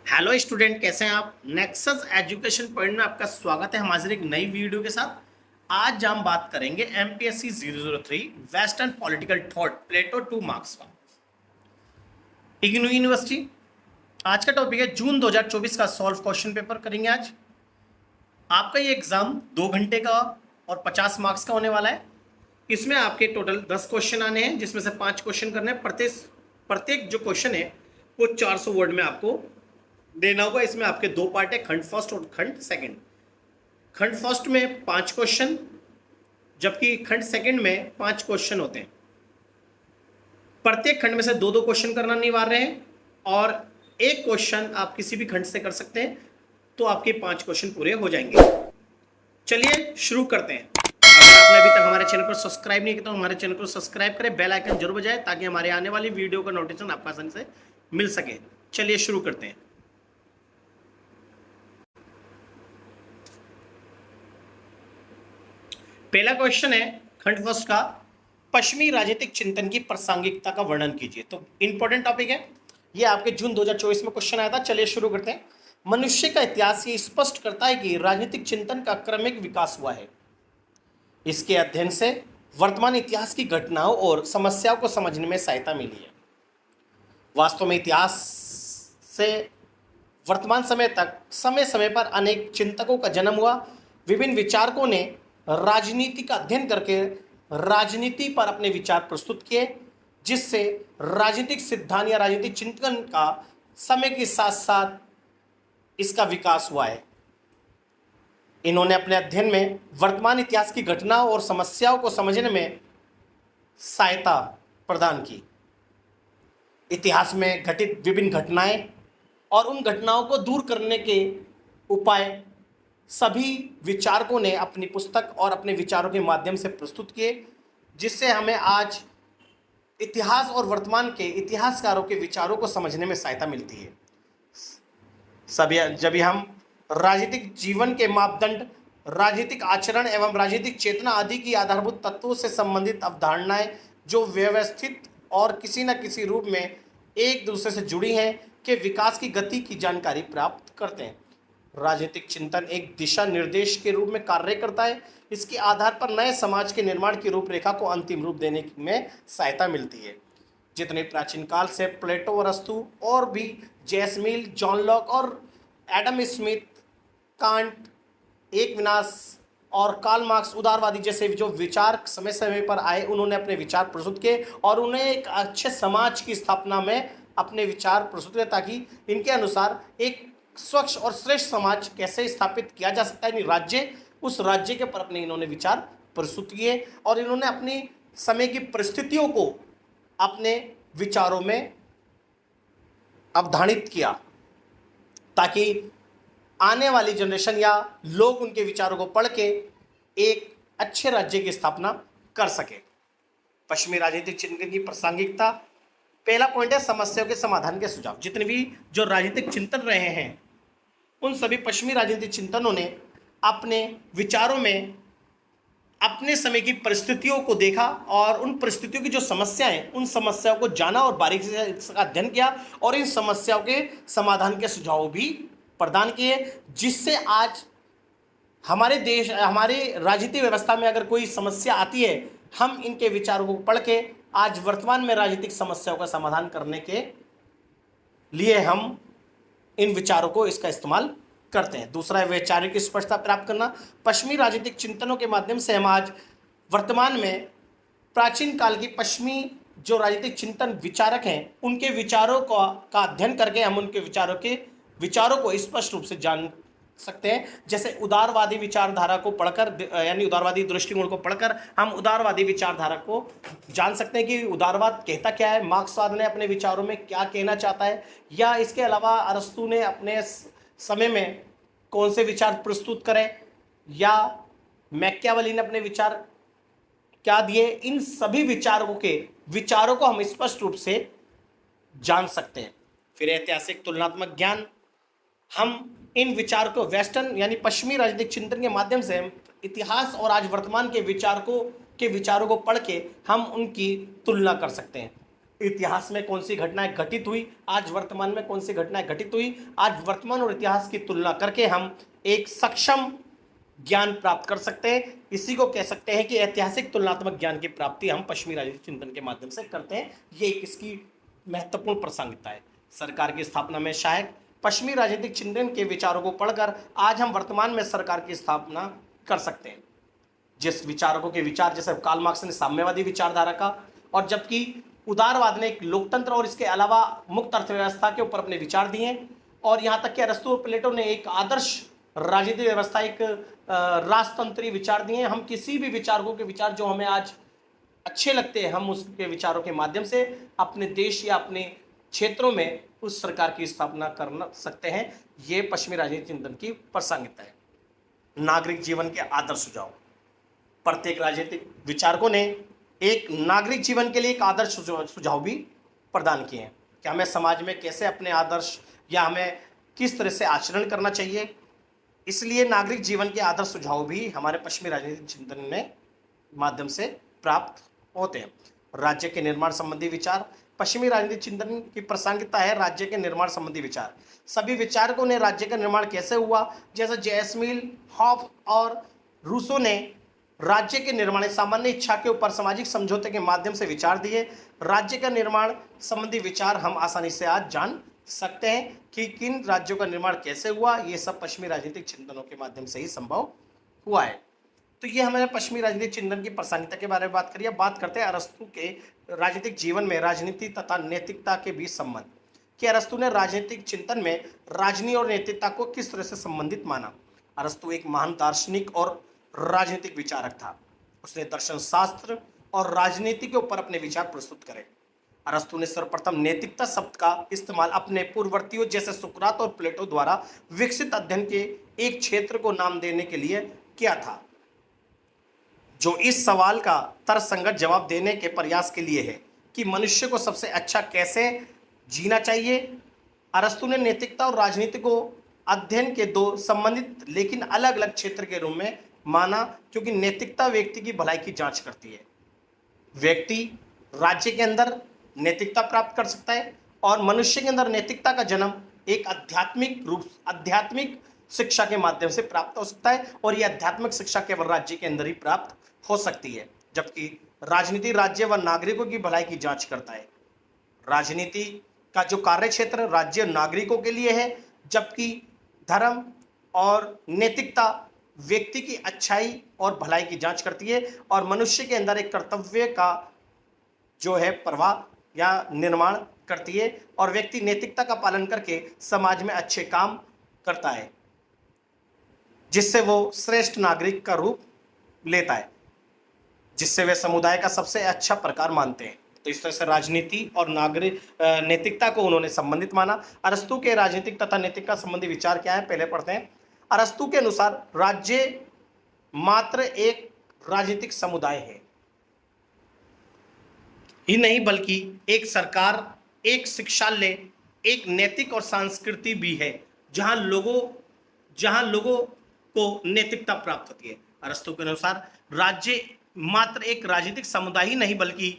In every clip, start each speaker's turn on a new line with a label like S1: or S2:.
S1: Hello student, कैसे हैं आप। नेक्सस एजुकेशन पॉइंट में आपका स्वागत है। हम हाजिर एक नई वीडियो के साथ। आज हम बात करेंगे एमपीएससी 003 वेस्टर्न पॉलिटिकल थॉट प्लेटो 2 मार्क्स का, इग्नू यूनिवर्सिटी। आज का टॉपिक है जून 2024 का सॉल्व क्वेश्चन पेपर करेंगे आज। आपका ये एग्जाम 2 घंटे का और 50 मार्क्स का होने वाला है। इसमें आपके टोटल 10 क्वेश्चन आने हैं, जिसमें से 5 क्वेश्चन करने हैं। प्रत्येक जो क्वेश्चन है वो 400 वर्ड में आपको देना होगा। इसमें आपके 2 पार्ट है, खंड फर्स्ट और खंड सेकंड। खंड फर्स्ट में 5 क्वेश्चन, जबकि खंड सेकंड में 5 क्वेश्चन होते हैं। प्रत्येक खंड में से 2-2 क्वेश्चन करना अनिवार्य है और एक क्वेश्चन आप किसी भी खंड से कर सकते हैं, तो आपके 5 क्वेश्चन पूरे हो जाएंगे। चलिए शुरू करते हैं। अगर आपने अभी तक हमारे चैनल को सब्सक्राइब नहीं किया तो हमारे चैनल को सब्सक्राइब करें, बेल आइकन जरूर बजाएं ताकि हमारे आने वाली वीडियो का नोटिफिकेशन आपको आसानी से मिल सके। चलिए शुरू करते हैं। पहला क्वेश्चन है खंड फर्स्ट का, पश्चिमी राजनीतिक चिंतन की प्रासंगिकता का वर्णन कीजिए। तो इंपॉर्टेंट टॉपिक है ये, आपके जून 2024 में क्वेश्चन आया था। चलिए शुरू करते हैं। मनुष्य का इतिहास ये स्पष्ट करता है कि राजनीतिक चिंतन का क्रमिक विकास हुआ है। इसके अध्ययन से वर्तमान इतिहास की घटनाओं और समस्याओं को समझने में सहायता मिली है। वास्तव में इतिहास से वर्तमान समय तक समय समय पर अनेक चिंतकों का जन्म हुआ। विभिन्न विचारकों ने राजनीति का अध्ययन करके राजनीति पर अपने विचार प्रस्तुत किए, जिससे राजनीतिक सिद्धांत या राजनीतिक चिंतन का समय के साथ साथ इसका विकास हुआ है। इन्होंने अपने अध्ययन में वर्तमान इतिहास की घटनाओं और समस्याओं को समझने में सहायता प्रदान की। इतिहास में घटित विभिन्न घटनाएं और उन घटनाओं को दूर करने के उपाय सभी विचारकों ने अपनी पुस्तक और अपने विचारों के माध्यम से प्रस्तुत किए, जिससे हमें आज इतिहास और वर्तमान के इतिहासकारों के विचारों को समझने में सहायता मिलती है। जब हम राजनीतिक जीवन के मापदंड, राजनीतिक आचरण एवं राजनीतिक चेतना आदि की आधारभूत तत्वों से संबंधित अवधारणाएं जो व्यवस्थित और किसी न किसी रूप में एक दूसरे से जुड़ी हैं के विकास की गति की जानकारी प्राप्त करते हैं। राजनीतिक चिंतन एक दिशा निर्देश के रूप में कार्य करता है। इसके आधार पर नए समाज के निर्माण की रूपरेखा को अंतिम रूप देने में सहायता मिलती है। जितने प्राचीन काल से प्लेटो, अरस्तु और भी जेसमिल, जॉन लॉक और एडम स्मिथ, कांट, एक विनाश और कार्ल मार्क्स, उदारवादी जैसे जो विचार समय समय पर आए, उन्होंने अपने विचार प्रस्तुत किए और उन्हें एक अच्छे समाज की स्थापना में अपने विचार प्रस्तुत किए, ताकि इनके अनुसार एक स्वच्छ और श्रेष्ठ समाज कैसे स्थापित किया जा सकता है। राज्य, उस राज्य के पर अपने इन्होंने विचार प्रस्तुत किए और इन्होंने अपनी समय की परिस्थितियों को अपने विचारों में अवधानित किया, ताकि आने वाली जनरेशन या लोग उनके विचारों को पढ़ के एक अच्छे राज्य की स्थापना कर सके। पश्चिमी राजनीतिक चिंतन की प्रासंगिकता, पहला पॉइंट है समस्याओं के समाधान के सुझाव। जितने भी जो राजनीतिक चिंतन रहे हैं, उन सभी पश्चिमी राजनीतिक चिंतनों ने अपने विचारों में अपने समय की परिस्थितियों को देखा और उन परिस्थितियों की जो समस्याएं, उन समस्याओं को जाना और बारीकी से इसका अध्ययन किया और इन समस्याओं के समाधान के सुझाव भी प्रदान किए, जिससे आज हमारे देश, हमारे राजनीतिक व्यवस्था में अगर कोई समस्या आती है, हम इनके विचारों को पढ़ के आज वर्तमान में राजनीतिक समस्याओं का समाधान करने के लिए हम इन विचारों को इसका इस्तेमाल करते हैं। दूसरा है वैचारिक स्पष्टता प्राप्त करना। पश्चिमी राजनीतिक चिंतनों के माध्यम से हम आज वर्तमान में प्राचीन काल की पश्चिमी जो राजनीतिक चिंतन विचारक हैं, उनके विचारों का अध्ययन करके हम उनके विचारों को स्पष्ट रूप से जान सकते हैं। जैसे उदारवादी विचारधारा को पढ़कर, यानी उदारवादी दृष्टिकोण को पढ़कर हम उदारवादी विचारधारा को जान सकते हैं कि उदारवाद कहता क्या है, मार्क्सवाद ने अपने विचारों में क्या कहना चाहता है, या इसके अलावा अरस्तु ने अपने समय में कौन से विचार प्रस्तुत करें, या मैकियावेली ने अपने विचार क्या दिए। इन सभी विचारों को हम स्पष्ट रूप से जान सकते हैं। फिर ऐतिहासिक तुलनात्मक ज्ञान, हम इन विचार को वेस्टर्न यानी पश्चिमी राजनीतिक चिंतन के माध्यम से हम इतिहास और आज वर्तमान के विचारों को पढ़ के हम उनकी तुलना कर सकते हैं। इतिहास में कौन सी घटनाएं घटित हुई, आज वर्तमान में कौन सी घटनाएं घटित हुई, आज वर्तमान और इतिहास की तुलना करके हम एक सक्षम ज्ञान प्राप्त कर सकते हैं। इसी को कह सकते हैं कि ऐतिहासिक तुलनात्मक ज्ञान की प्राप्ति हम पश्चिमी राजनीतिक चिंतन के माध्यम से करते हैं। ये एक इसकी महत्वपूर्ण प्रासंगिकता है। सरकार की स्थापना में सहायक पश्चिमी राजनीतिक चिंतन के विचारों को पढ़कर आज हम वर्तमान में सरकार की स्थापना कर सकते हैं। जिस विचारकों के विचार, जैसे कार्ल मार्क्स ने साम्यवादी विचारधारा का, और जबकि उदारवाद ने एक लोकतंत्र और इसके अलावा मुक्त अर्थव्यवस्था के ऊपर अपने विचार दिए, और यहाँ तक कि अरस्तु और प्लेटो ने एक आदर्श राजनीतिक व्यवस्था, एक राजतंत्री विचार दिए। हम किसी भी विचारकों के विचार जो हमें आज अच्छे लगते हैं, हम उसके विचारों के माध्यम से अपने देश या अपने क्षेत्रों में उस सरकार की स्थापना कर सकते हैं। ये पश्चिमी राजनीतिक चिंतन की प्रासंगिकता है। नागरिक जीवन के आदर्श सुझाव, प्रत्येक राजनीतिक विचारकों ने एक नागरिक जीवन के लिए एक आदर्श सुझाव भी प्रदान किए हैं कि हमें समाज में कैसे अपने आदर्श या हमें किस तरह से आचरण करना चाहिए। इसलिए नागरिक जीवन के आदर्श सुझाव भी हमारे पश्चिमी राजनीतिक चिंतन में माध्यम से प्राप्त होते हैं। राज्य के निर्माण संबंधी विचार, पश्चिमी राजनीतिक चिंतन की प्रासंगिकता है राज्य के निर्माण संबंधी विचार। सभी विचारकों ने राज्य का निर्माण कैसे हुआ, जैसे जेसमिल, हॉफ और रूसो ने राज्य के निर्माण सामान्य इच्छा के ऊपर सामाजिक समझौते के माध्यम से विचार दिए। राज्य का निर्माण संबंधी विचार हम आसानी से आज जान सकते हैं कि किन राज्यों का निर्माण कैसे हुआ। ये सब पश्चिमी राजनीतिक चिंतनों के माध्यम से ही संभव हुआ है। तो ये हमारे पश्चिमी राजनीतिक चिंतन की प्रासंगिकता के बारे में बात करिए। बात करते हैं अरस्तु के राजनीतिक जीवन में राजनीति तथा नैतिकता के बीच संबंध, कि अरस्तु ने राजनीतिक चिंतन में राजनीति और नैतिकता को किस तरह से संबंधित माना। अरस्तु एक महान दार्शनिक और राजनीतिक विचारक था। उसने दर्शन शास्त्र और राजनीति के ऊपर अपने विचार प्रस्तुत करे। अरस्तु ने सर्वप्रथम नैतिकता शब्द का इस्तेमाल अपने पूर्ववर्तियों जैसे सुकरात और प्लेटो द्वारा विकसित अध्ययन के एक क्षेत्र को नाम देने के लिए किया था, जो इस सवाल का तर्कसंगत जवाब देने के प्रयास के लिए है कि मनुष्य को सबसे अच्छा कैसे जीना चाहिए। अरस्तु ने नैतिकता और राजनीति को अध्ययन के दो संबंधित लेकिन अलग अलग क्षेत्र के रूप में माना, क्योंकि नैतिकता व्यक्ति की भलाई की जांच करती है। व्यक्ति राज्य के अंदर नैतिकता प्राप्त कर सकता है और मनुष्य के अंदर नैतिकता का जन्म एक आध्यात्मिक शिक्षा के माध्यम से प्राप्त हो सकता है, और यह आध्यात्मिक शिक्षा केवल राज्य के अंदर ही प्राप्त हो सकती है। जबकि राजनीति राज्य व नागरिकों की भलाई की जांच करता है। राजनीति का जो कार्य क्षेत्र राज्य नागरिकों के लिए है, जबकि धर्म और नैतिकता व्यक्ति की अच्छाई और भलाई की जांच करती है और मनुष्य के अंदर एक कर्तव्य का जो है प्रवाह या निर्माण करती है, और व्यक्ति नैतिकता का पालन करके समाज में अच्छे काम करता है, जिससे वो श्रेष्ठ नागरिक का रूप लेता है, जिससे वे समुदाय का सबसे अच्छा प्रकार मानते हैं। तो इस तरह से राजनीति और नागरिक नैतिकता को उन्होंने संबंधित माना। अरस्तु के राजनीतिक तथा नैतिकता संबंधी विचार क्या है, पहले पढ़ते हैं। अरस्तु के अनुसार राज्य मात्र एक राजनीतिक समुदाय है ही नहीं, बल्कि एक सरकार, एक शिक्षालय, एक नैतिक और संस्कृति भी है, जहां लोगों को नैतिकता प्राप्त होती है। अरस्तु के अनुसार राज्य मात्र एक राजनीतिक समुदाय ही नहीं, बल्कि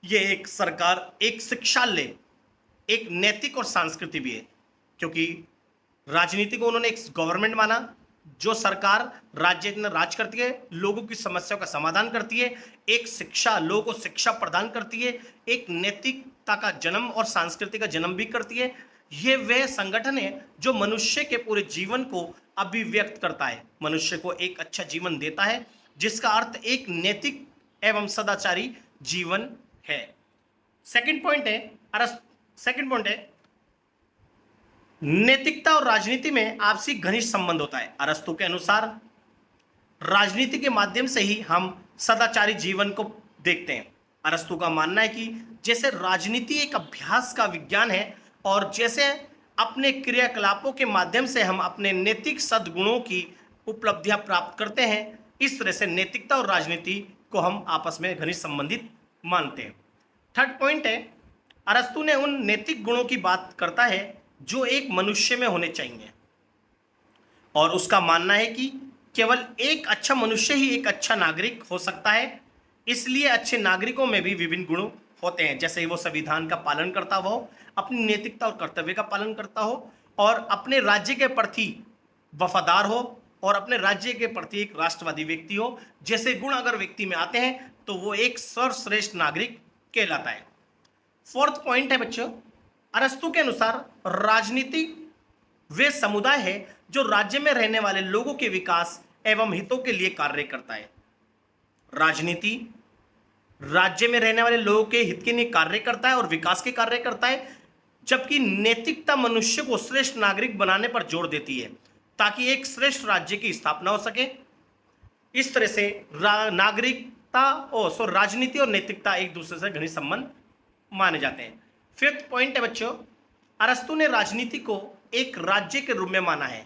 S1: ये एक सरकार, एक शिक्षालय, एक नैतिक और संस्कृति भी है, क्योंकि राजनीति को उन्होंने एक गवर्नमेंट माना, जो सरकार राज्य में राज करती है, लोगों की समस्याओं का समाधान करती है, एक शिक्षा, लोगों को शिक्षा प्रदान करती है, एक नैतिकता का जन्म और संस्कृति का जन्म भी करती है। ये वह संगठन है जो मनुष्य के पूरे जीवन को अभिव्यक्त करता है, मनुष्य को एक अच्छा जीवन देता है, जिसका अर्थ एक नैतिक एवं सदाचारी जीवन है। सेकंड पॉइंट है नैतिकता और राजनीति में आपसी घनिष्ठ संबंध होता है। अरस्तु के अनुसार राजनीति के माध्यम से ही हम सदाचारी जीवन को देखते हैं। अरस्तु का मानना है कि जैसे राजनीति एक अभ्यास का विज्ञान है और जैसे अपने क्रियाकलापों के माध्यम से हम अपने नैतिक सद्गुणों की उपलब्धियां प्राप्त करते हैं, इस तरह से नैतिकता और राजनीति को हम आपस में घनिष्ठ संबंधित मानते हैं। थर्ड पॉइंट है, अरस्तु ने उन नैतिक गुणों की बात करता है जो एक मनुष्य में होने चाहिए, और उसका मानना है कि केवल एक अच्छा मनुष्य ही एक अच्छा नागरिक हो सकता है। इसलिए अच्छे नागरिकों में भी विभिन्न गुण होते हैं, जैसे वो संविधान का पालन करता हो, अपनी नैतिकता और कर्तव्य का पालन करता हो, और अपने राज्य के प्रति वफादार हो, और अपने राज्य के प्रति एक राष्ट्रवादी व्यक्ति हो। जैसे गुण अगर व्यक्ति में आते हैं तो वो एक सर्वश्रेष्ठ नागरिक कहलाता है। फोर्थ पॉइंट है बच्चों, अरस्तु के अनुसार राजनीति वे समुदाय है जो राज्य में रहने वाले लोगों के विकास एवं हितों के लिए कार्य करता है। राजनीति राज्य में रहने वाले लोगों के हित के लिए कार्य करता है और विकास के कार्य करता है, जबकि नैतिकता मनुष्य को श्रेष्ठ नागरिक बनाने पर जोर देती है ताकि एक श्रेष्ठ राज्य की स्थापना हो सके। इस तरह से राजनीति और नैतिकता एक दूसरे से घनिष्ठ संबंध माने जाते हैं। फिफ्थ पॉइंट है बच्चों, अरस्तु ने राजनीति को एक राज्य के रूप में माना है।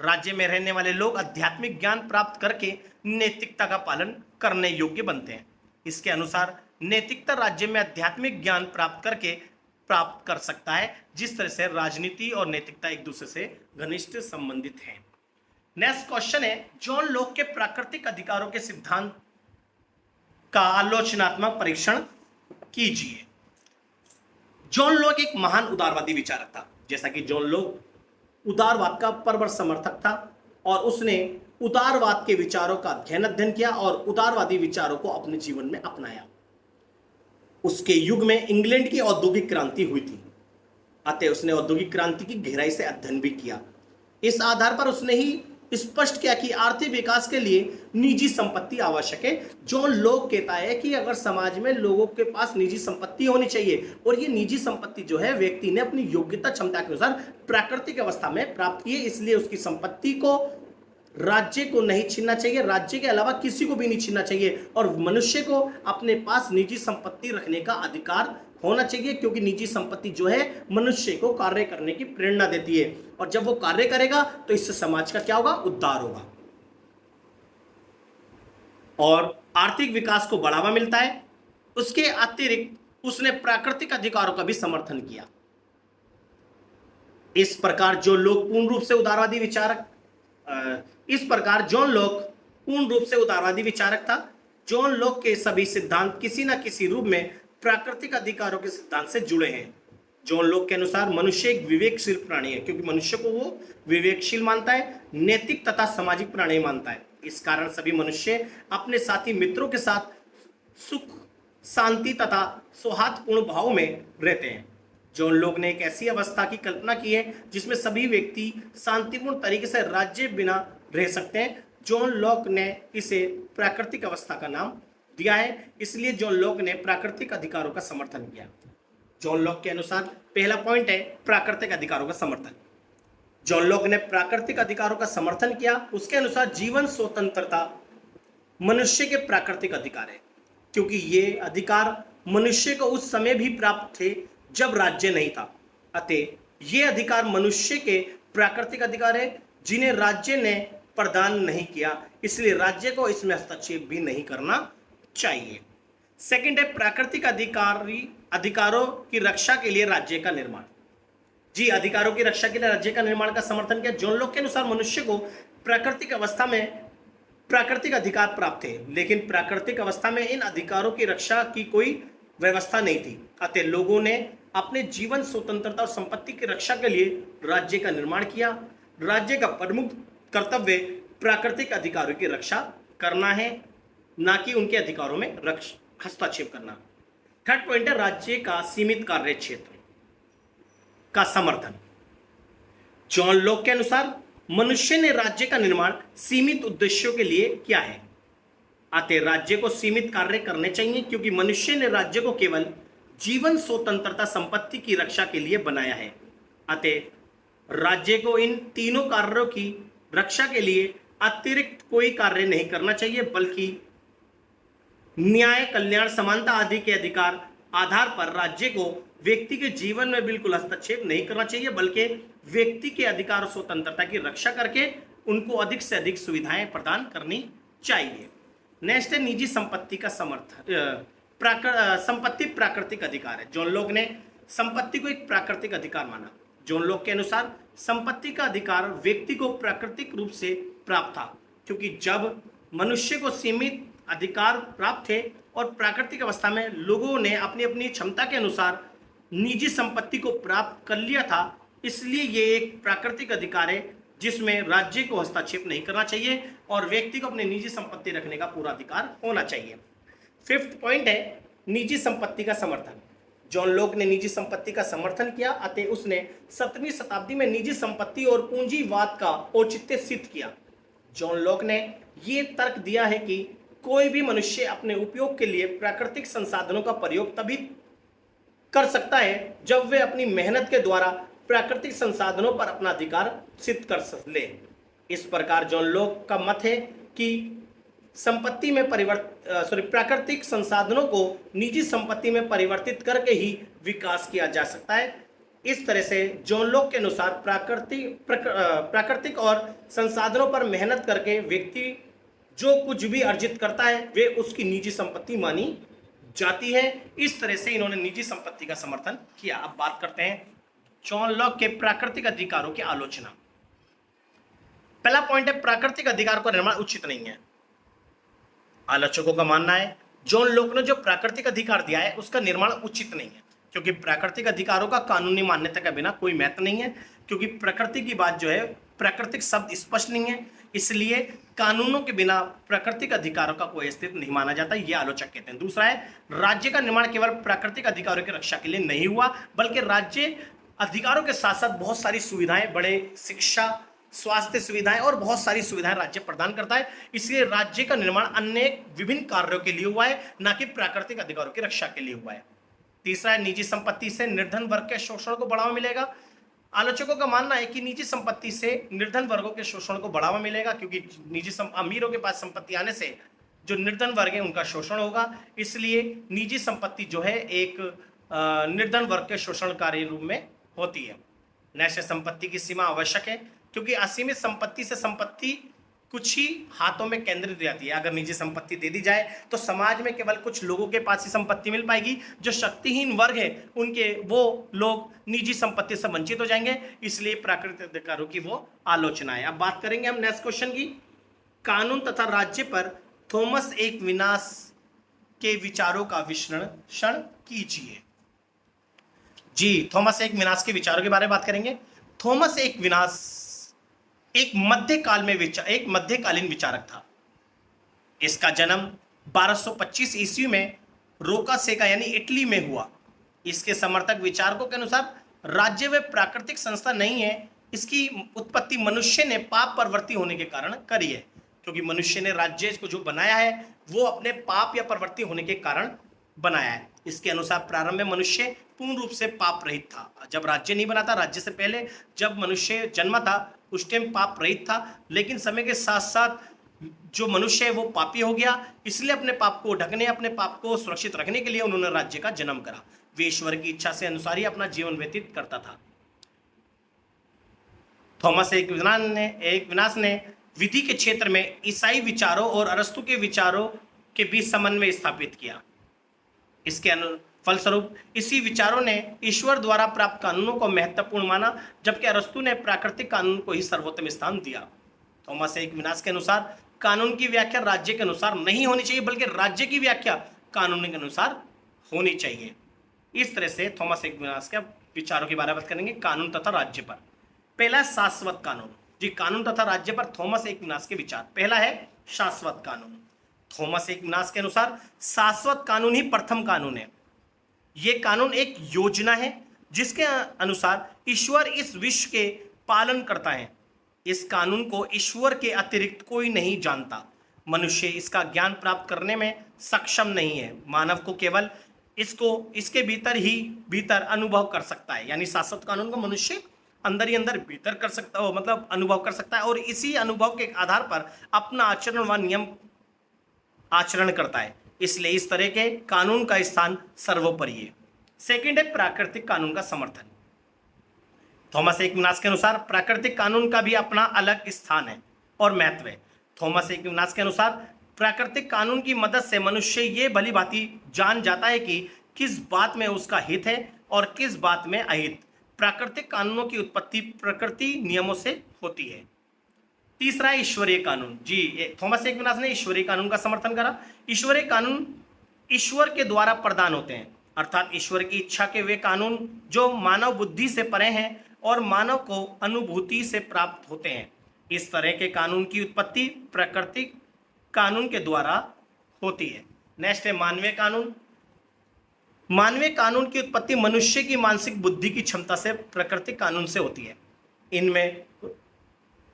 S1: राज्य में रहने वाले लोग आध्यात्मिक ज्ञान प्राप्त करके नैतिकता का पालन करने योग्य बनते हैं। इसके अनुसार नैतिकता राज्य में आध्यात्मिक ज्ञान प्राप्त कर सकता है, जिस तरह से राजनीति और नैतिकता एक दूसरे से घनिष्ठ संबंधित हैं। नेक्स्ट क्वेश्चन है, जॉन लॉक के प्राकृतिक अधिकारों के सिद्धांत का आलोचनात्मक परीक्षण कीजिए। जॉन लॉक एक महान उदारवादी विचारक था। जैसा कि जॉन लॉक उदारवाद का प्रबल समर्थक था और उसने उदारवाद के विचारों का अध्ययन किया और उदारवादी विचारों को अपने जीवन में अपनाया। उसके युग में इंग्लैंड की औद्योगिक क्रांति हुई थी, अतः उसने औद्योगिक क्रांति की गहराई से अध्ययन भी किया। इस आधार पर उसने ही स्पष्ट किया कि आर्थिक विकास के लिए निजी संपत्ति आवश्यक है। जॉन लॉक कहता है कि अगर समाज में लोगों के पास निजी संपत्ति होनी चाहिए, और ये निजी संपत्ति जो है व्यक्ति ने अपनी योग्यता क्षमता के अनुसार प्राकृतिक अवस्था में प्राप्त की है, इसलिए उसकी संपत्ति को राज्य को नहीं छीनना चाहिए, राज्य के अलावा किसी को भी नहीं छीनना चाहिए, और मनुष्य को अपने पास निजी संपत्ति रखने का अधिकार होना चाहिए, क्योंकि निजी संपत्ति जो है मनुष्य को कार्य करने की प्रेरणा देती है, और जब वो कार्य करेगा तो इससे समाज का क्या होगा, उद्धार होगा और आर्थिक विकास को बढ़ावा मिलता है। उसके अतिरिक्त उसने प्राकृतिक अधिकारों का भी समर्थन किया। इस प्रकार जॉन लॉक पूर्ण रूप से उदारवादी विचारक था। जॉन लॉक के सभी सिद्धांत किसी न किसी रूप में प्राकृतिक अधिकारों के सिद्धांत से जुड़े हैं। जॉन लॉक के अनुसार मनुष्य एक विवेकशील प्राणी है, क्योंकि मनुष्य को वो विवेकशील मानता है, नैतिक तथा सामाजिक प्राणी मानता है। इस कारण सभी मनुष्य अपने साथी मित्रों के साथ सुख, शांति तथा सौहार्दपूर्ण भाव में रहते हैं। जॉन लॉक ने एक ऐसी अवस्था की कल्पना की है जिसमें सभी व्यक्ति शांतिपूर्ण तरीके से राज्य बिना रह सकते हैं। जॉन लॉक ने इसे प्राकृतिक अवस्था का नाम दिया है, इसलिए जॉन लॉक ने प्राकृतिक अधिकारों का समर्थन किया। जॉन लॉक के अनुसार पहला पॉइंट है प्राकृतिक अधिकारों का समर्थन। जॉन लॉक ने प्राकृतिक अधिकारों का समर्थन किया। उसके अनुसार जीवन स्वतंत्रता मनुष्य के प्राकृतिक अधिकार है, क्योंकि ये अधिकार मनुष्य को उस समय भी प्राप्त थे जब राज्य नहीं था। अतः ये अधिकार मनुष्य के प्राकृतिक अधिकार है जिन्हें राज्य ने प्रदान नहीं किया, इसलिए राज्य को इसमें हस्तक्षेप भी नहीं करना चाहिए। सेकंड है प्राकृतिक अधिकारों की रक्षा के लिए राज्य का निर्माण। जी, अधिकारों की रक्षा के लिए राज्य का निर्माण का समर्थन किया। जॉन लॉक के अनुसार मनुष्य को प्राकृतिक अवस्था में प्राकृतिक अधिकार प्राप्त थे, लेकिन प्राकृतिक अवस्था में इन अधिकारों की रक्षा की कोई व्यवस्था नहीं थी। अतः लोगों ने अपने जीवन स्वतंत्रता और संपत्ति की रक्षा के लिए राज्य का निर्माण किया। राज्य का प्रमुख कर्तव्य प्राकृतिक अधिकारों की रक्षा करना है, ना कि उनके अधिकारों में हस्तक्षेप करना। थर्ड पॉइंट है राज्य का सीमित कार्य क्षेत्र का समर्थन। जॉन लॉक के अनुसार मनुष्य ने राज्य का निर्माण सीमित उद्देश्यों के लिए किया है, अतः राज्य को सीमित कार्य करने चाहिए, क्योंकि मनुष्य ने राज्य को केवल जीवन स्वतंत्रता संपत्ति की रक्षा के लिए बनाया है। अतः राज्य को इन तीनों कार्यों की रक्षा के लिए अतिरिक्त कोई कार्य नहीं करना चाहिए, बल्कि न्याय, कल्याण, समानता आदि के अधिकार आधार पर राज्य को व्यक्ति के जीवन में बिल्कुल हस्तक्षेप नहीं करना चाहिए, बल्कि व्यक्ति के अधिकार और स्वतंत्रता की रक्षा करके उनको अधिक से अधिक सुविधाएं प्रदान करनी चाहिए। नेक्स्ट है निजी संपत्ति का समर्थन। संपत्ति प्राकृतिक अधिकार है। जॉन लॉक ने संपत्ति को एक प्राकृतिक अधिकार माना। जॉन लॉक के अनुसार संपत्ति का अधिकार व्यक्ति को प्राकृतिक रूप से प्राप्त था, क्योंकि जब मनुष्य को सीमित अधिकार प्राप्त थे और प्राकृतिक अवस्था में लोगों ने अपनी अपनी क्षमता के अनुसार निजी संपत्ति को प्राप्त कर लिया था। इसलिए ये एक प्राकृतिक अधिकार है जिसमें राज्य को हस्तक्षेप नहीं करना चाहिए और व्यक्ति को अपनी निजी संपत्ति रखने का पूरा अधिकार होना चाहिए। फिफ्थ पॉइंट है निजी संपत्ति का समर्थन। जॉन लॉक ने निजी संपत्ति का समर्थन किया, अतः उसने 17वीं शताब्दी में निजी संपत्ति और पूंजीवाद का औचित्य सिद्ध किया। जॉन लॉक ने यह तर्क दिया है कि कोई भी मनुष्य अपने उपयोग के लिए प्राकृतिक संसाधनों का प्रयोग तभी कर सकता है जब वे अपनी मेहनत के द्वारा प्राकृतिक संसाधनों पर अपना अधिकार सिद्ध कर ले। इस प्रकार जॉन लॉक का मत है कि संपत्ति में प्राकृतिक संसाधनों को निजी संपत्ति में परिवर्तित करके ही विकास किया जा सकता है। इस तरह से जॉन लॉक के अनुसार प्राकृतिक और संसाधनों पर मेहनत करके व्यक्ति जो कुछ भी अर्जित करता है वे उसकी निजी संपत्ति मानी जाती है। इस तरह से इन्होंने निजी संपत्ति का समर्थन किया। अब बात करते हैं जॉन लॉक के प्राकृतिक अधिकारों की आलोचना। पहला पॉइंट है प्राकृतिक अधिकार का निर्माण उचित नहीं है। आलोचकों का मानना है जॉन लॉक ने जो प्राकृतिक अधिकार दिया है उसका निर्माण उचित नहीं है, क्योंकि प्राकृतिक अधिकारों का कानूनी मान्यता के बिना कोई महत्व नहीं है, क्योंकि प्रकृति की बात जो है प्राकृतिक शब्द स्पष्ट नहीं है, इसलिए कानूनों के बिना प्राकृतिक अधिकारों का कोई अस्तित्व नहीं माना जाता, ये आलोचक कहते हैं। दूसरा है राज्य का निर्माण केवल प्राकृतिक अधिकारों की रक्षा के लिए नहीं हुआ, बल्कि राज्य अधिकारों के साथ साथ बहुत सारी सुविधाएं, बड़े शिक्षा, स्वास्थ्य सुविधाएं और बहुत सारी सुविधाएं राज्य प्रदान करता है। इसलिए राज्य का निर्माण अनेक विभिन्न कार्यों के लिए हुआ है, ना कि प्राकृतिक अधिकारों की रक्षा के लिए हुआ है। तीसरा है निजी संपत्ति से निर्धन वर्ग के शोषण को बढ़ावा मिलेगा। आलोचकों का मानना है कि निजी संपत्ति से निर्धन वर्गों के शोषण को बढ़ावा मिलेगा, क्योंकि अमीरों के पास संपत्ति आने से जो निर्धन वर्ग है उनका शोषण होगा। इसलिए निजी संपत्ति जो है एक निर्धन वर्ग के शोषणकारी रूप में होती है। नेक्स्ट संपत्ति की सीमा आवश्यक है, क्योंकि असीमित संपत्ति से संपत्ति कुछ ही हाथों में केंद्रित रहती है। अगर निजी संपत्ति दे दी जाए तो समाज में केवल कुछ लोगों के पास ही संपत्ति मिल पाएगी। जो शक्तिहीन वर्ग है उनके वो लोग निजी संपत्ति से वंचित हो जाएंगे, इसलिए प्राकृतिक अधिकारों की वो आलोचना है। अब बात करेंगे हम नेक्स्ट क्वेश्चन की, कानून तथा राज्य पर थॉमस एक्विनास के विचारों का विश्लेषण कीजिए। जी, थॉमस एक्विनास के विचारों के बारे में बात करेंगे। थॉमस एक्विनास एक मध्यकालीन विचारक था। इसका जन्म 1225 ईस्वी में रोका सेका यानी इटली में हुआ। इसके समर्थक विचारकों के अनुसार राज्य व प्राकृतिक संस्था नहीं है, इसकी उत्पत्ति मनुष्य ने पाप प्रवृत्ति होने के कारण करी है, क्योंकि मनुष्य ने राज्य को जो बनाया है वो अपने पाप या प्रवृत्ति होने के कारण बनाया है। इसके अनुसार प्रारंभ में मनुष्य पूर्ण रूप से पाप रहित था। जब राज्य नहीं बना था, राज्य से पहले जब मनुष्य जन्मा था उस टाइम पाप रहित था, लेकिन समय के साथ साथ जो मनुष्य है वो पापी हो गया, इसलिए अपने पाप को ढकने, अपने पाप को सुरक्षित रखने के लिए उन्होंने राज्य का जन्म करा। वे ईश्वर की इच्छा से अनुसार ही अपना जीवन व्यतीत करता था। थॉमस एक्विनास ने विधि के क्षेत्र में ईसाई विचारों और अरस्तु के विचारों के बीच समन्वय स्थापित किया। इसके फलस्वरूप इसी विचारों ने ईश्वर द्वारा प्राप्त कानूनों को महत्वपूर्ण माना, जबकि अरस्तु ने प्राकृतिक कानून को ही सर्वोत्तम स्थान दिया। थॉमस एक्विनास के अनुसार कानून की व्याख्या राज्य के अनुसार नहीं होनी चाहिए, बल्कि राज्य की व्याख्या कानून के अनुसार होनी चाहिए। इस तरह से थॉमस एक्विनास के विचारों के बारे में बात करेंगे। कानून तथा राज्य पर पहला शाश्वत कानून। जी, कानून तथा राज्य पर थॉमस एक्विनास के विचार। पहला है शाश्वत कानून। थॉमस एक्विनास के अनुसार शाश्वत कानून ही प्रथम कानून है। यह कानून एक योजना है जिसके अनुसार ईश्वर इस विश्व के पालन करता है। इस कानून को ईश्वर के अतिरिक्त कोई नहीं जानता। मनुष्य इसका ज्ञान प्राप्त करने में सक्षम नहीं है। मानव को केवल इसको इसके भीतर अनुभव कर सकता है। यानी शाश्वत कानून को मनुष्य अंदर ही अंदर भीतर कर सकता हो, मतलब अनुभव कर सकता है, और इसी अनुभव के आधार पर अपना आचरण व नियम आचरण करता है। इसलिए इस तरह के कानून का स्थान सर्वोपरि है। सेकंड है प्राकृतिक कानून का समर्थन। थॉमस एक्विनास के अनुसार प्राकृतिक कानून का भी अपना अलग स्थान है और महत्व है। थॉमस एक्विनास के अनुसार प्राकृतिक कानून की मदद से मनुष्य ये भली भांति जान जाता है कि किस बात में उसका हित है और किस बात में अहित। प्राकृतिक कानूनों की उत्पत्ति प्रकृति नियमों से होती है। तीसरा है ईश्वरीय कानून। जी, थॉमस एक्विनास ने ईश्वरीय कानून का समर्थन करा। ईश्वरीय कानून ईश्वर के द्वारा प्रदान होते हैं, अर्थात ईश्वर की इच्छा के वे कानून जो मानव बुद्धि से परे हैं और मानव को अनुभूति से प्राप्त होते हैं। इस तरह के कानून की उत्पत्ति प्राकृतिक कानून के द्वारा होती है। नेक्स्ट है मानवीय कानून। मानवीय कानून की उत्पत्ति मनुष्य की मानसिक बुद्धि की क्षमता से प्राकृतिक कानून से होती है। इनमें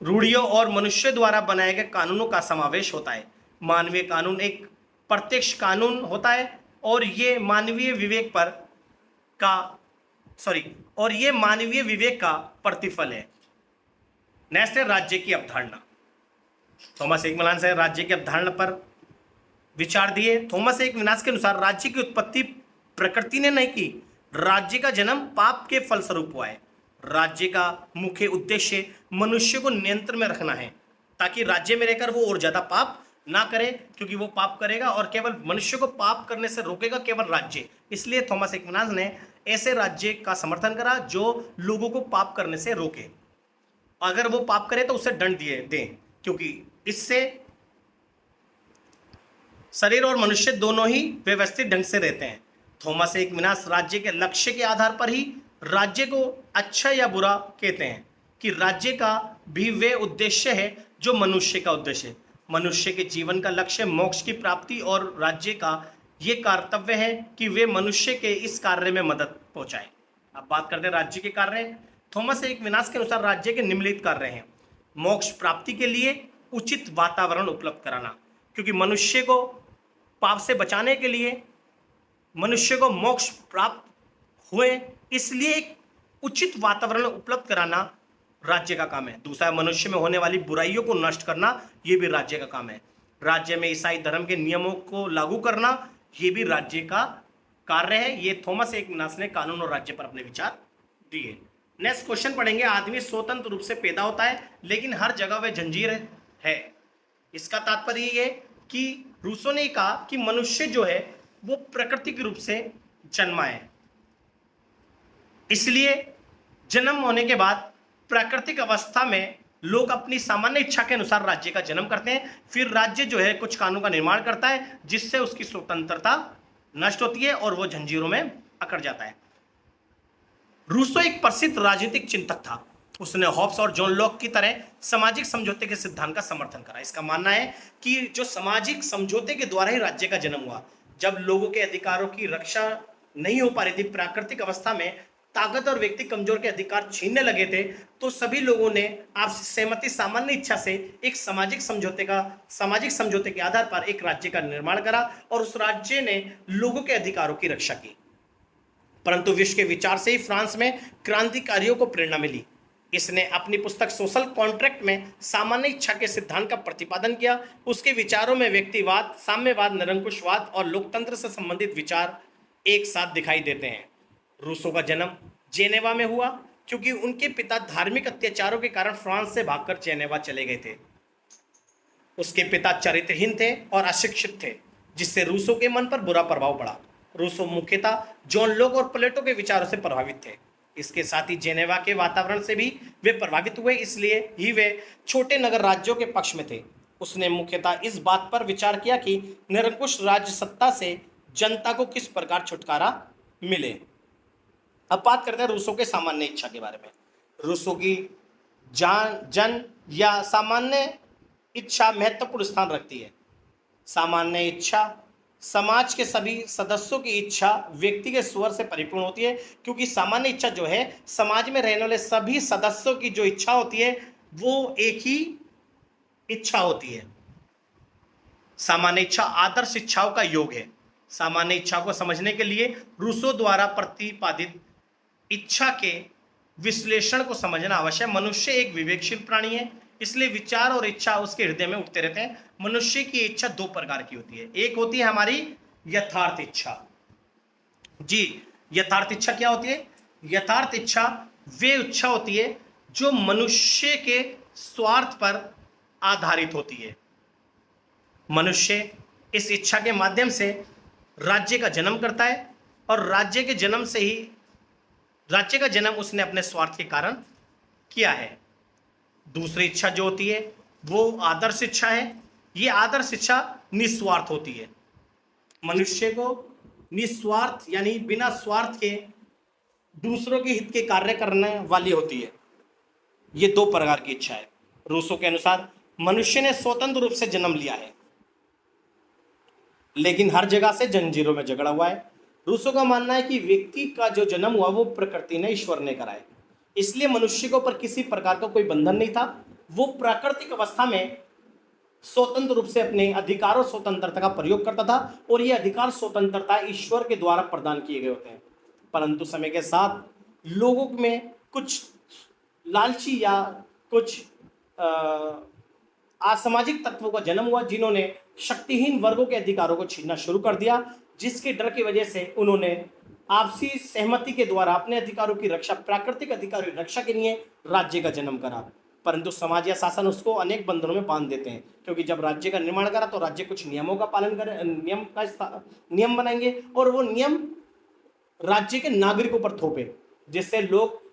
S1: रूढ़ियों और मनुष्य द्वारा बनाए गए कानूनों का समावेश होता है। मानवीय कानून एक प्रत्यक्ष कानून होता है और ये मानवीय विवेक का प्रतिफल है। नेक्स्ट है राज्य की अवधारणा। थॉमस एक्विनास ने राज्य की अवधारणा पर विचार दिए। थॉमस एक्विनास के अनुसार राज्य की उत्पत्ति प्रकृति ने नहीं की, राज्य का जन्म पाप के फलस्वरूप हुआ है। राज्य का मुख्य उद्देश्य मनुष्य को नियंत्रण में रखना है ताकि राज्य में रहकर वो और ज्यादा पाप ना करे, क्योंकि वो पाप करेगा और केवल मनुष्य को पाप करने से रोकेगा केवल राज्य। इसलिए थॉमस एक्विनास ने ऐसे राज्य का समर्थन करा जो लोगों को पाप करने से रोके। अगर वो पाप करे तो उसे दंड दें, क्योंकि इससे शरीर और मनुष्य दोनों ही व्यवस्थित ढंग से रहते हैं। थॉमस एक्विनास राज्य के लक्ष्य के आधार पर ही राज्य को अच्छा या बुरा कहते हैं कि राज्य का भी वे उद्देश्य है जो मनुष्य का उद्देश्य है। मनुष्य के जीवन का लक्ष्य मोक्ष की प्राप्ति और राज्य का ये कर्तव्य है कि वे मनुष्य के इस कार्य में मदद पहुंचाए। अब बात करते हैं राज्य के कार्य। थॉमस एक्विनास के अनुसार राज्य के निम्नलिखित कार्य हैं। मोक्ष प्राप्ति के लिए उचित वातावरण उपलब्ध कराना, क्योंकि मनुष्य को पाप से बचाने के लिए मनुष्य को मोक्ष प्राप्त हुए, इसलिए एक उचित वातावरण उपलब्ध कराना राज्य का काम है। दूसरा, मनुष्य में होने वाली बुराइयों को नष्ट करना, यह भी राज्य का काम है। राज्य में ईसाई धर्म के नियमों को लागू करना, यह भी राज्य का कार्य है। ये थॉमस एक्विनास ने कानून और राज्य पर अपने विचार दिए। नेक्स्ट क्वेश्चन पढ़ेंगे। आदमी स्वतंत्र रूप से पैदा होता है लेकिन हर जगह वह जंजीर है। इसका तात्पर्य ये कि रूसो ने कहा कि मनुष्य जो है वो प्राकृतिक रूप से जन्मा है, इसलिए जन्म होने के बाद प्राकृतिक अवस्था में लोग अपनी सामान्य इच्छा के अनुसार राज्य का जन्म करते हैं। फिर राज्य जो है कुछ कानून का निर्माण करता है जिससे उसकी स्वतंत्रता नष्ट होती है और वो जंजीरों में अकड़ जाता है। रूसो एक प्रसिद्ध राजनीतिक चिंतक था। उसने हॉब्स और जॉन लॉक की तरह सामाजिक समझौते के सिद्धांत का समर्थन करा। इसका मानना है कि जो सामाजिक समझौते के द्वारा ही राज्य का जन्म हुआ। जब लोगों के अधिकारों की रक्षा नहीं हो पा रही थी, प्राकृतिक अवस्था में ताकत और व्यक्ति कमजोर के अधिकार छीनने लगे थे, तो सभी लोगों ने आपसी सहमति सामान्य इच्छा से एक सामाजिक समझौते के आधार पर एक राज्य का निर्माण करा और उस राज्य ने लोगों के अधिकारों की रक्षा की। परंतु विश्व के विचार से ही फ्रांस में क्रांतिकारियों को प्रेरणा मिली। इसने अपनी पुस्तक सोशल कॉन्ट्रैक्ट में सामान्य इच्छा के सिद्धांत का प्रतिपादन किया। उसके विचारों में व्यक्तिवाद, साम्यवाद, निरंकुशवाद और लोकतंत्र से संबंधित विचार एक साथ दिखाई देते हैं। रूसो का जन्म जेनेवा में हुआ क्योंकि उनके पिता धार्मिक अत्याचारों के कारण फ्रांस से भागकर जेनेवा चले गए थे। उसके पिता चरित्रहीन थे और अशिक्षित थे, जिससे रूसो के मन पर बुरा प्रभाव पड़ा। रूसो मुख्यतः जॉन लॉक और प्लेटो के विचारों से प्रभावित थे। इसके साथ ही जेनेवा के वातावरण से भी वे प्रभावित हुए, इसलिए ही वे छोटे नगर राज्यों के पक्ष में थे। उसने मुख्यतः इस बात पर विचार किया कि निरंकुश राज्य सत्ता से जनता को किस प्रकार छुटकारा मिले। अब बात करते हैं रूसो के सामान्य इच्छा के बारे में। रूसो की जन या सामान्य इच्छा महत्वपूर्ण स्थान रखती है। सामान्य इच्छा समाज के सभी सदस्यों की इच्छा व्यक्ति के स्वर से परिपूर्ण होती है, क्योंकि सामान्य इच्छा जो है समाज में रहने वाले सभी सदस्यों की जो इच्छा होती है वो एक ही इच्छा होती है। सामान्य इच्छा आदर्श इच्छाओं का योग है। सामान्य इच्छा को समझने के लिए रूसो द्वारा प्रतिपादित इच्छा के विश्लेषण को समझना आवश्यक है। मनुष्य एक विवेकशील प्राणी है, इसलिए विचार और इच्छा उसके हृदय में उठते रहते हैं। मनुष्य की इच्छा दो प्रकार की होती है। एक होती है हमारी यथार्थ इच्छा। जी, यथार्थ इच्छा क्या होती है? यथार्थ इच्छा वे इच्छा होती है जो मनुष्य के स्वार्थ पर आधारित होती है। मनुष्य इस इच्छा के माध्यम से राज्य का जन्म करता है और राज्य का जन्म उसने अपने स्वार्थ के कारण किया है। दूसरी इच्छा जो होती है वो आदर्श इच्छा है। ये आदर्श इच्छा निस्वार्थ होती है, मनुष्य को निस्वार्थ यानी बिना स्वार्थ के दूसरों के हित के कार्य करने वाली होती है। ये दो प्रकार की इच्छा है। रूसो के अनुसार मनुष्य ने स्वतंत्र रूप से जन्म लिया है, लेकिन हर जगह से जंजीरों में जकड़ा हुआ है। रूसो का मानना है कि व्यक्ति का जो जन्म हुआ वो प्रकृति ने, ईश्वर ने कराया, इसलिए मनुष्य को पर किसी प्रकार का कोई बंधन नहीं था। वो प्राकृतिक अवस्था में स्वतंत्र रूप से अपने अधिकारों स्वतंत्रता का प्रयोग करता था, और ये अधिकार स्वतंत्रता ईश्वर के द्वारा प्रदान किए गए होते हैं। परंतु समय के साथ लोगों में कुछ लालची या कुछ असामाजिक तत्वों का जन्म हुआ, जिन्होंने शक्तिहीन वर्गों के अधिकारों को छीनना शुरू कर दिया, जिसके डर की वजह से उन्होंने आपसी सहमति के द्वारा अपने अधिकारों की रक्षा, प्राकृतिक अधिकारों की रक्षा के लिए राज्य का जन्म करा। परंतु समाज या शासन उसको अनेक बंधनों में बांध देते हैं, क्योंकि जब राज्य का निर्माण करा तो राज्य कुछ नियमों का पालन करे, नियम बनाएंगे, और वो नियम राज्य के नागरिकों पर थोपे, जिससे लोग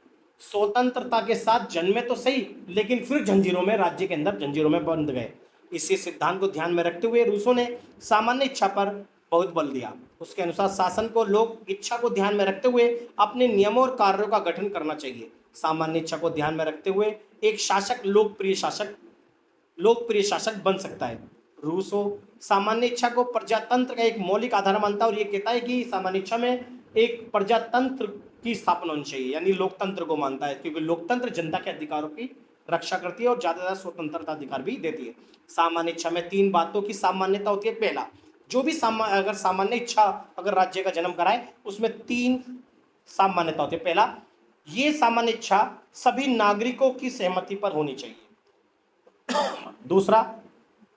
S1: स्वतंत्रता के साथ जन्मे तो सही, लेकिन फिर जंजीरों में, राज्य के अंदर जंजीरों में बंध गए। इसी सिद्धांत को ध्यान में रखते हुए रूसो ने सामान्य इच्छा पर बहुत बल दिया। उसके अनुसार शासन को लोग इच्छा को ध्यान में रखते हुए अपने नियमों और कार्यों का गठन करना चाहिए। सामान्य इच्छा को ध्यान में रखते हुए एक शासक लोकप्रिय शासक बन सकता है। रूसो सामान्य इच्छा को प्रजातंत्र का एक मौलिक आधार मानता है, और ये कहता है कि सामान्य इच्छा में एक प्रजातंत्र की स्थापना होनी चाहिए, यानी लोकतंत्र को मानता है, क्योंकि लोकतंत्र जनता के अधिकारों की रक्षा करती है और ज्यादा स्वतंत्रता अधिकार भी देती है। सामान्य इच्छा में 3 बातों की सामान्यता होती है। पहला, जो भी अगर सामान्य इच्छा अगर राज्य का जन्म कराए, उसमें 3 सामान्यता होती है। पहला, ये सामान्य इच्छा सभी नागरिकों की सहमति पर होनी चाहिए। दूसरा,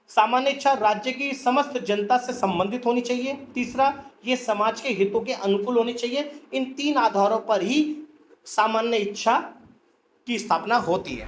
S1: सामान्य इच्छा राज्य की समस्त जनता से संबंधित होनी चाहिए। तीसरा, ये समाज के हितों के अनुकूल होनी चाहिए। इन 3 आधारों पर ही सामान्य इच्छा की स्थापना होती है।